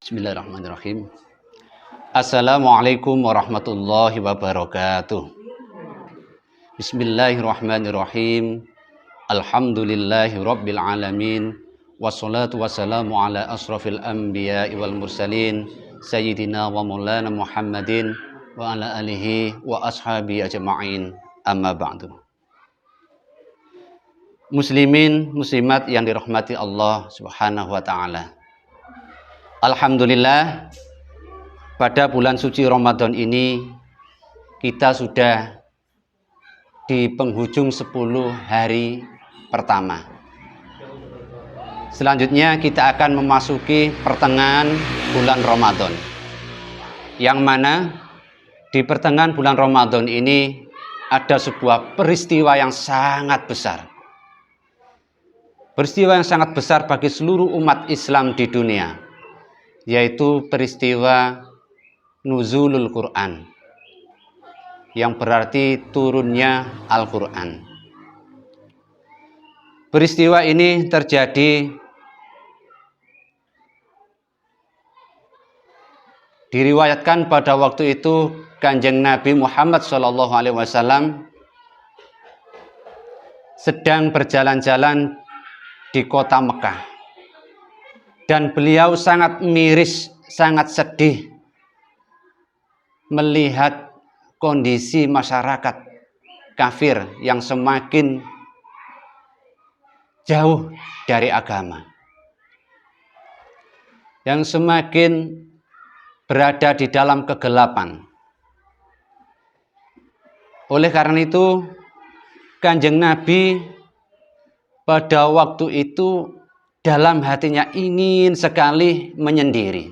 Bismillahirrahmanirrahim. Assalamualaikum warahmatullahi wabarakatuh. Bismillahirrahmanirrahim. Alhamdulillahi rabbil alamin. Wassalatu wassalamu ala asrafil anbiya'i wal mursalin Sayyidina wa maulana Muhammadin wa ala alihi wa ashabi ajma'in. Amma ba'du. Muslimin, muslimat yang dirahmati Allah subhanahu wa ta'ala. Alhamdulillah, pada bulan suci Ramadan ini kita sudah di penghujung 10 hari pertama. Selanjutnya kita akan memasuki pertengahan bulan Ramadan, yang mana di pertengahan bulan Ramadan ini ada sebuah peristiwa yang sangat besar. Peristiwa yang sangat besar bagi seluruh umat Islam di dunia, yaitu peristiwa nuzulul Quran, yang berarti turunnya Al-Quran. Peristiwa ini terjadi diriwayatkan pada waktu itu Kanjeng Nabi Muhammad SAW sedang berjalan-jalan di kota Mekah. Dan beliau sangat miris, sangat sedih melihat kondisi masyarakat kafir yang semakin jauh dari agama, yang semakin berada di dalam kegelapan. Oleh karena itu, Kanjeng Nabi pada waktu itu dalam hatinya ingin sekali menyendiri,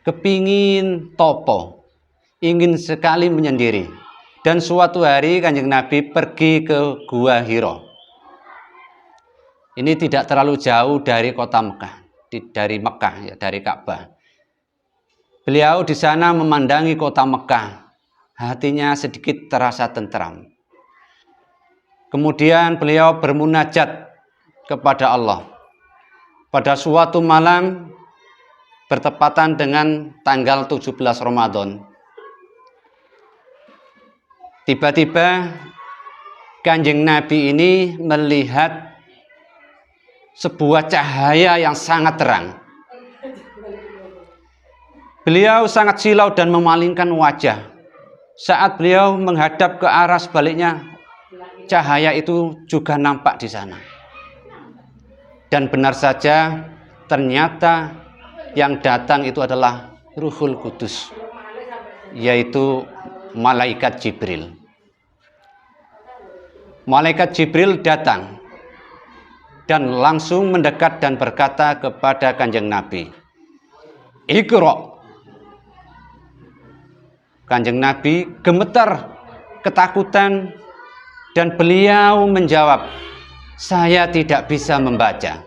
kepingin topo, ingin sekali menyendiri. Dan suatu hari Kanjeng Nabi pergi ke Gua Hiro. Ini tidak terlalu jauh dari kota Mekah, dari Mekah, ya, dari Ka'bah. Beliau di sana memandangi kota Mekah, hatinya sedikit terasa tentram. Kemudian beliau bermunajat kepada Allah. Pada suatu malam bertepatan dengan tanggal 17 Ramadan, tiba-tiba Kanjeng Nabi ini melihat sebuah cahaya yang sangat terang. Beliau sangat silau dan memalingkan wajah. Saat beliau menghadap ke arah sebaliknya, cahaya itu juga nampak di sana. Dan benar saja, ternyata yang datang itu adalah Ruhul Kudus, yaitu Malaikat Jibril. Malaikat Jibril datang dan langsung mendekat dan berkata kepada Kanjeng Nabi, "Iqra." Kanjeng Nabi gemetar, ketakutan, dan beliau menjawab, "Saya tidak bisa membaca."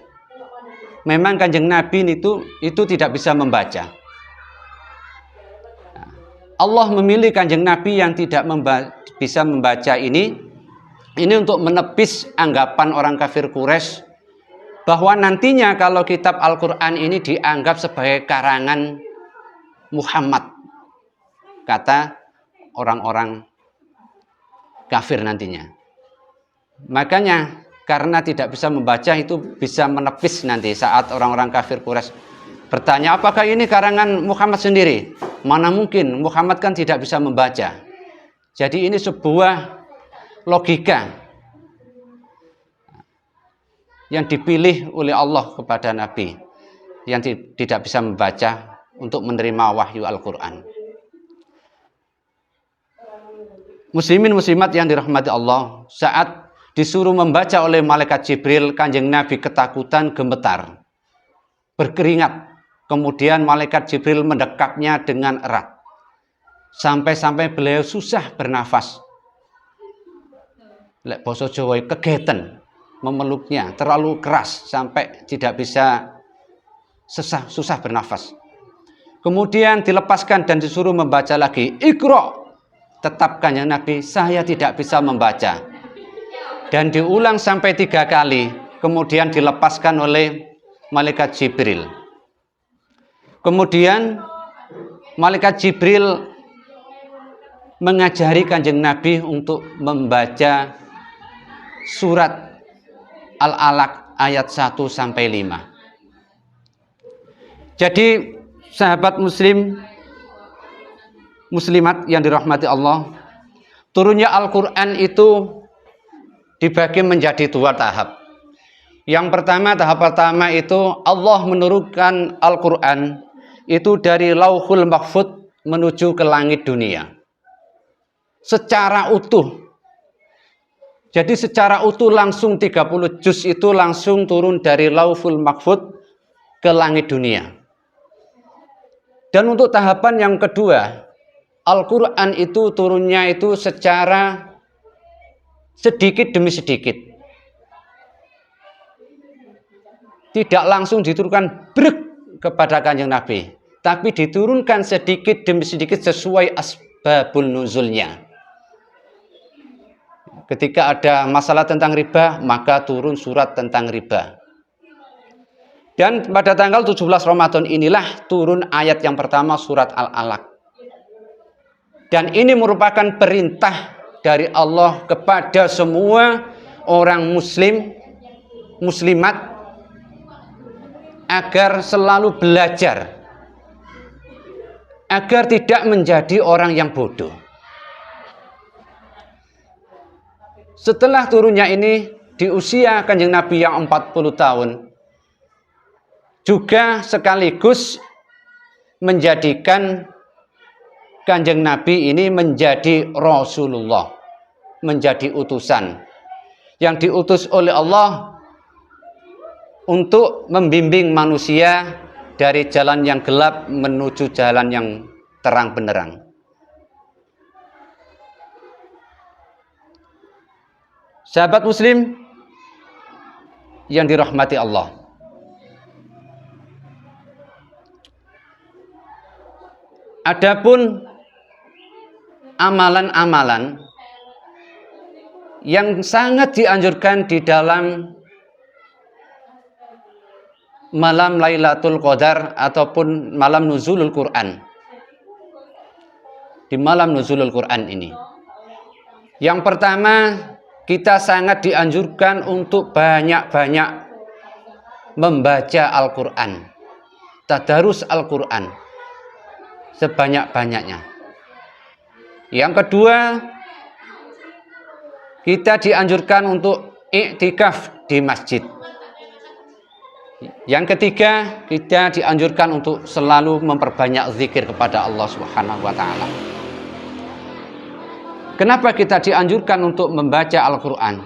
Memang Kanjeng Nabi itu tidak bisa membaca. Allah memilih Kanjeng Nabi yang tidak bisa membaca ini untuk menepis anggapan orang kafir Quraisy bahwa nantinya kalau kitab Al-Quran ini dianggap sebagai karangan Muhammad, kata orang-orang kafir nantinya. Makanya karena tidak bisa membaca itu bisa menepis nanti saat orang-orang kafir Quraisy bertanya, apakah ini karangan Muhammad sendiri? Mana mungkin, Muhammad kan tidak bisa membaca. Jadi ini sebuah logika yang dipilih oleh Allah kepada Nabi yang tidak bisa membaca untuk menerima wahyu Al-Quran. Muslimin muslimat yang dirahmati Allah, saat disuruh membaca oleh Malaikat Jibril, Kanjeng Nabi ketakutan, gemetar, berkeringat. Kemudian Malaikat Jibril mendekapnya dengan erat, sampai-sampai beliau susah bernafas. Lek basa Jawa kegeten, memeluknya terlalu keras sampai tidak bisa, susah bernafas. Kemudian dilepaskan dan disuruh membaca lagi. Iqra. Tetap Kanjeng Nabi, saya tidak bisa membaca. Dan diulang sampai 3 kali. Kemudian dilepaskan oleh Malaikat Jibril. Kemudian malaikat Jibril mengajari Kanjeng Nabi untuk membaca surat Al-Alaq ayat 1 sampai 5. Jadi sahabat muslimat yang dirahmati Allah, turunnya Al-Quran itu dibagi menjadi 2 tahap. Yang pertama, tahap pertama itu Allah menurunkan Al-Quran itu dari Lauhul Mahfuz menuju ke langit dunia secara utuh. Jadi secara utuh langsung 30 juz itu langsung turun dari Lauhul Mahfuz ke langit dunia. Dan untuk tahapan yang kedua, Al-Quran itu turunnya itu secara sedikit demi sedikit. Tidak langsung diturunkan brek kepada Kanjeng Nabi, tapi diturunkan sedikit demi sedikit sesuai asbabul nuzulnya. Ketika ada masalah tentang riba, maka turun surat tentang riba. Dan pada tanggal 17 Ramadan inilah turun ayat yang pertama surat Al-Alaq. Dan ini merupakan perintah dari Allah kepada semua orang muslim, muslimat, agar selalu belajar, agar tidak menjadi orang yang bodoh. Setelah turunnya ini di usia Kanjeng Nabi yang 40 tahun, juga sekaligus menjadikan Kanjeng Nabi ini menjadi Rasulullah, menjadi utusan yang diutus oleh Allah untuk membimbing manusia dari jalan yang gelap menuju jalan yang terang benderang. Sahabat muslim yang dirahmati Allah, adapun amalan-amalan yang sangat dianjurkan di dalam malam Lailatul Qadar ataupun malam nuzulul Quran. Di malam nuzulul Quran ini, yang pertama, kita sangat dianjurkan untuk banyak-banyak membaca Al-Quran, tadarus Al-Quran sebanyak-banyaknya. Yang kedua, kita dianjurkan untuk iktikaf di masjid. Yang ketiga, kita dianjurkan untuk selalu memperbanyak zikir kepada Allah Subhanahu wa taala. Kenapa kita dianjurkan untuk membaca Al-Quran?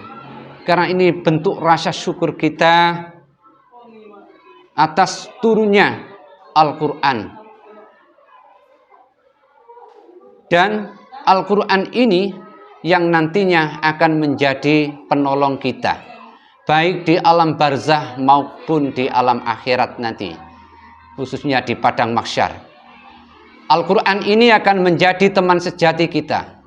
Karena ini bentuk rasa syukur kita atas turunnya Al-Quran. Dan Al-Quran ini yang nantinya akan menjadi penolong kita, baik di alam barzah maupun di alam akhirat nanti, khususnya di padang mahsyar. Al-Quran ini akan menjadi teman sejati kita,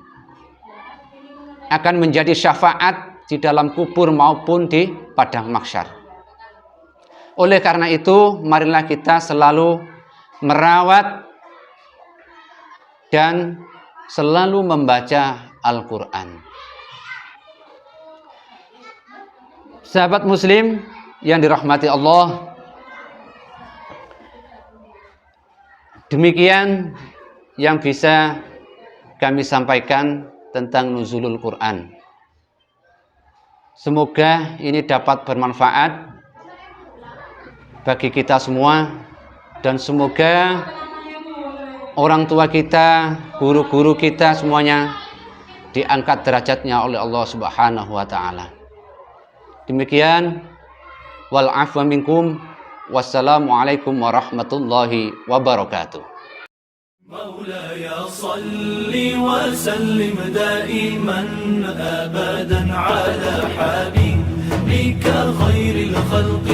akan menjadi syafaat di dalam kubur maupun di padang mahsyar. Oleh karena itu, marilah kita selalu merawat dan selalu membaca Al-Quran. Sahabat muslim yang dirahmati Allah, demikian yang bisa kami sampaikan tentang nuzulul Quran. Semoga ini dapat bermanfaat bagi kita semua, dan semoga orang tua kita, guru-guru kita semuanya diangkat derajatnya oleh Allah Subhanahu wa taala. Demikian, wal afwa minkum, wassalamualaikum warahmatullahi wabarakatuh. مولاي صل وسلم دائما أبدا على حبيبك خير الخلق